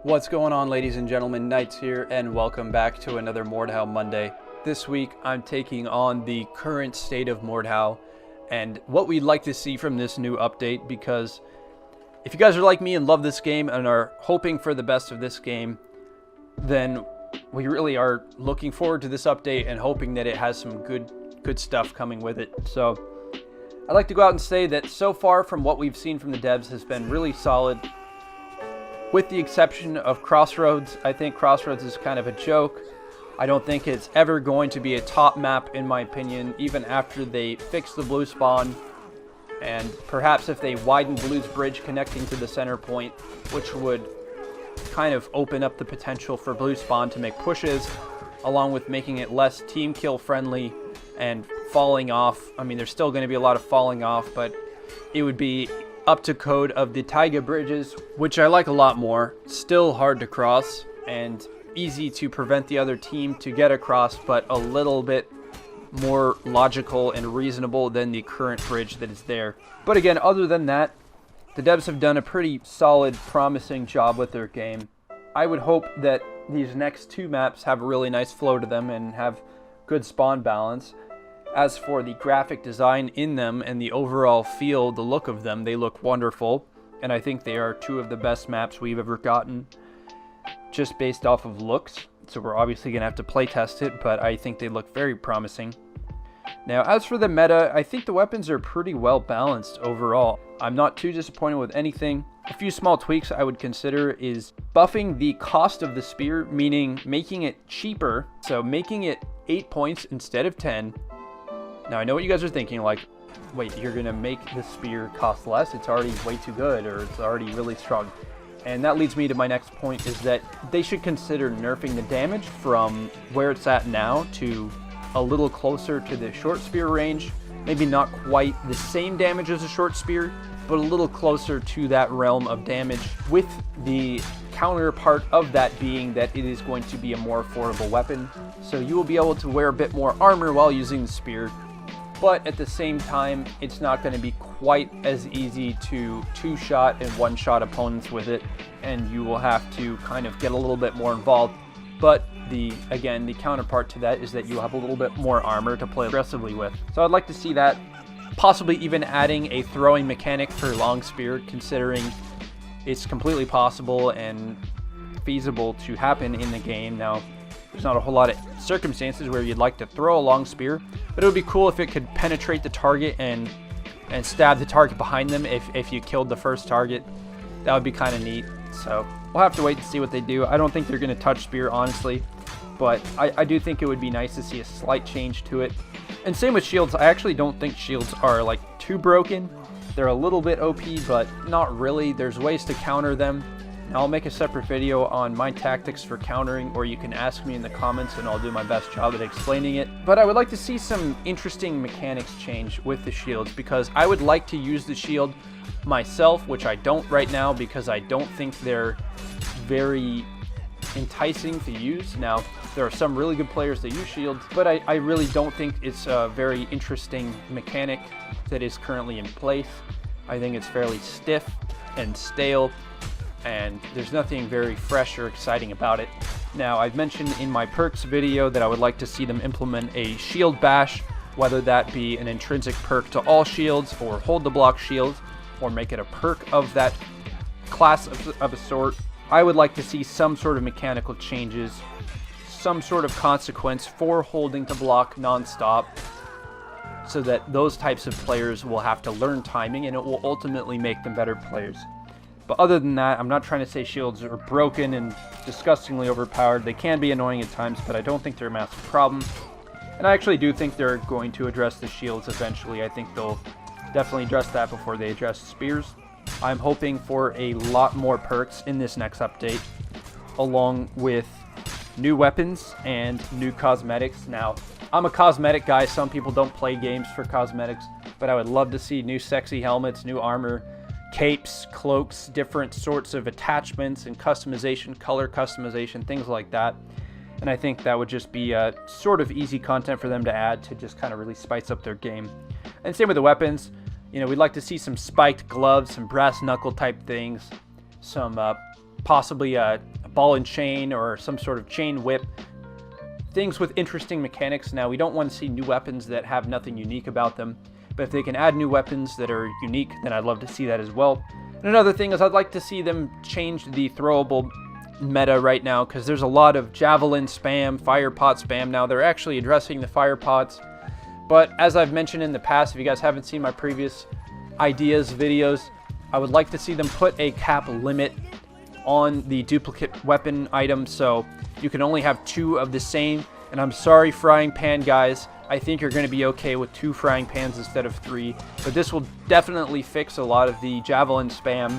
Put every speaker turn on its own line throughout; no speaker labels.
What's going on, ladies and gentlemen? Knights here, and welcome back to another Mordhau Monday. This week, I'm taking on the current state of Mordhau and what we'd like to see from this new update, because if you guys are like me and love this game and are hoping for the best of this game, then we really are looking forward to this update and hoping that it has some good stuff coming with it. So I'd like to go out and say that so far from what we've seen from the devs has been really solid. With the exception of Crossroads. I think Crossroads is kind of a joke. I don't think it's ever going to be a top map, in my opinion, even after they fix the blue spawn. And perhaps if they widen Blue's bridge connecting to the center point, which would kind of open up the potential for blue spawn to make pushes, along with making it less team kill friendly and falling off. I mean, there's still going to be a lot of falling off, but it would be up to code of the Taiga bridges, which I like a lot more. Still hard to cross and easy to prevent the other team to get across, but a little bit more logical and reasonable than the current bridge that is there. But again, other than that, the devs have done a pretty solid, promising job with their game. I would hope that these next two maps have a really nice flow to them and have good spawn balance. As for the graphic design in them and the overall feel, the look of them, they look wonderful. And I think they are two of the best maps we've ever gotten, just based off of looks. So we're obviously going to have to play test it, but I think they look very promising. Now, as for the meta, I think the weapons are pretty well balanced overall. I'm not too disappointed with anything. A few small tweaks I would consider is buffing the cost of the spear, meaning making it cheaper. So making it 8 points instead of 10. Now, I know what you guys are thinking, like, wait, you're going to make the spear cost less? It's already way too good, or it's already really strong. And that leads me to my next point, is that they should consider nerfing the damage from where it's at now to a little closer to the short spear range. Maybe not quite the same damage as a short spear, but a little closer to that realm of damage, with the counterpart of that being that it is going to be a more affordable weapon. So you will be able to wear a bit more armor while using the spear. But at the same time, it's not going to be quite as easy to two-shot and one-shot opponents with it, and you will have to kind of get a little bit more involved. But again, the counterpart to that is that you have a little bit more armor to play aggressively with. So I'd like to see that, possibly even adding a throwing mechanic for long spear, considering it's completely possible and feasible to happen in the game. Now, there's not a whole lot of circumstances where you'd like to throw a long spear, but it would be cool if it could penetrate the target and stab the target behind them if you killed the first target. That would be kind of neat. So we'll have to wait and see what they do. I don't think they're going to touch spear, honestly, but I do think it would be nice to see a slight change to it. And same with shields. I actually don't think shields are like too broken. They're a little bit OP, but not really. There's ways to counter them. Now, I'll make a separate video on my tactics for countering, or you can ask me in the comments and I'll do my best job at explaining it. But I would like to see some interesting mechanics change with the shields, because I would like to use the shield myself, which I don't right now because I don't think they're very enticing to use. Now, there are some really good players that use shields, but I really don't think it's a very interesting mechanic that is currently in place. I think it's fairly stiff and stale, and there's nothing very fresh or exciting about it. Now, I've mentioned in my perks video that I would like to see them implement a shield bash, whether that be an intrinsic perk to all shields or hold the block shields, or make it a perk of that class of a sort. I would like to see some sort of mechanical changes, some sort of consequence for holding to block non-stop, so that those types of players will have to learn timing, and it will ultimately make them better players. But other than that, I'm not trying to say shields are broken and disgustingly overpowered. They can be annoying at times, but I don't think they're a massive problem. And I actually do think they're going to address the shields eventually. I think they'll definitely address that before they address spears. I'm hoping for a lot more perks in this next update, along with new weapons and new cosmetics. Now, I'm a cosmetic guy. Some people don't play games for cosmetics, but I would love to see new sexy helmets, new armor, capes, cloaks, different sorts of attachments and customization, color customization, things like that. And I think that would just be sort of easy content for them to add to just kind of really spice up their game. And same with the weapons. You know, we'd like to see some spiked gloves, some brass knuckle type things, some possibly a ball and chain or some sort of chain whip. Things with interesting mechanics. Now, we don't want to see new weapons that have nothing unique about them, but if they can add new weapons that are unique, then I'd love to see that as well. And another thing is I'd like to see them change the throwable meta right now, because there's a lot of javelin spam, fire pot spam. Now, they're actually addressing the fire pots, but as I've mentioned in the past, if you guys haven't seen my previous ideas videos, I would like to see them put a cap limit on the duplicate weapon items, so you can only have 2 of the same. And I'm sorry, frying pan guys, I think you're going to be okay with 2 frying pans instead of 3, but this will definitely fix a lot of the javelin spam,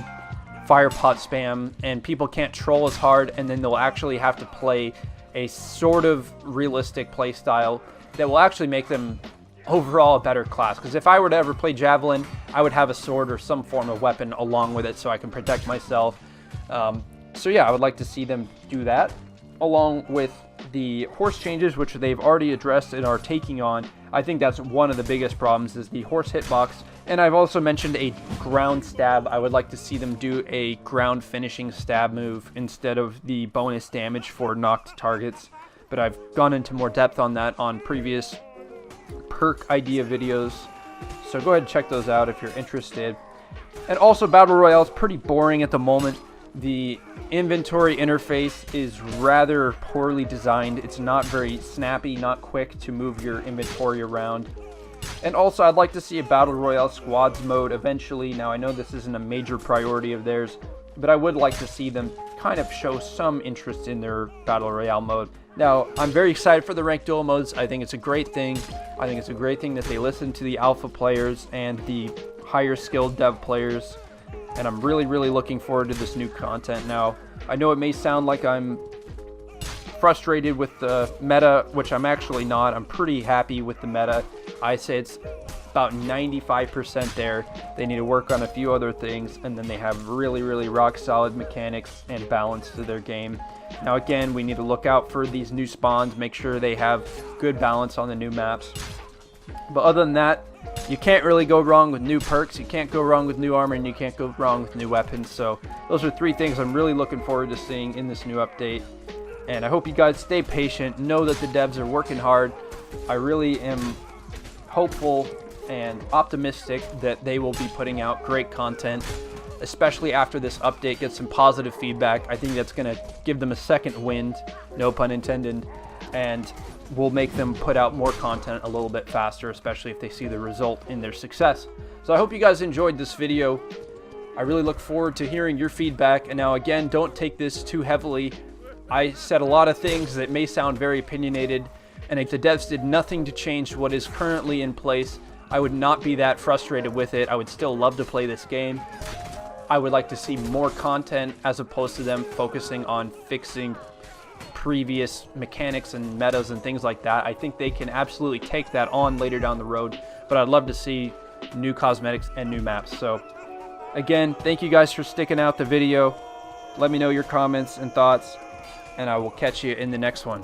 fire pot spam, and people can't troll as hard, and then they'll actually have to play a sort of realistic play style that will actually make them overall a better class. Because if I were to ever play javelin, I would have a sword or some form of weapon along with it so I can protect myself. So yeah, I would like to see them do that, along with the horse changes, which they've already addressed and are taking on. I think that's one of the biggest problems, is the horse hitbox. And I've also mentioned a ground stab. I would like to see them do a ground finishing stab move instead of the bonus damage for knocked targets. But I've gone into more depth on that on previous perk idea videos, so go ahead and check those out if you're interested. And also, Battle Royale is pretty boring at the moment. The inventory interface is rather poorly designed. It's not very snappy, not quick to move your inventory around. And also, I'd like to see a Battle Royale squads mode eventually. Now, I know this isn't a major priority of theirs, but I would like to see them kind of show some interest in their Battle Royale mode. Now, I'm very excited for the ranked duel modes. I think it's a great thing. I think it's a great thing that they listen to the alpha players and the higher skilled dev players. And I'm really, really looking forward to this new content. Now, I know it may sound like I'm frustrated with the meta, which I'm actually not. I'm pretty happy with the meta. I say it's about 95% there. They need to work on a few other things, and then they have really, really rock solid mechanics and balance to their game. Now, again, we need to look out for these new spawns, make sure they have good balance on the new maps. But other than that, you can't really go wrong with new perks, you can't go wrong with new armor, and you can't go wrong with new weapons. So those are 3 things I'm really looking forward to seeing in this new update. And I hope you guys stay patient, know that the devs are working hard. I really am hopeful and optimistic that they will be putting out great content, especially after this update gets some positive feedback. I think that's going to give them a second wind, no pun intended, and will make them put out more content a little bit faster, especially if they see the result in their success. So I hope you guys enjoyed this video. I really look forward to hearing your feedback. And now, again, don't take this too heavily. I said a lot of things that may sound very opinionated, and if the devs did nothing to change what is currently in place, I would not be that frustrated with it. I would still love to play this game. I would like to see more content as opposed to them focusing on fixing previous mechanics and metas and things like that. I think they can absolutely take that on later down the road, but I'd love to see new cosmetics and new maps. So again, thank you guys for sticking out the video. Let me know your comments and thoughts, and I will catch you in the next one.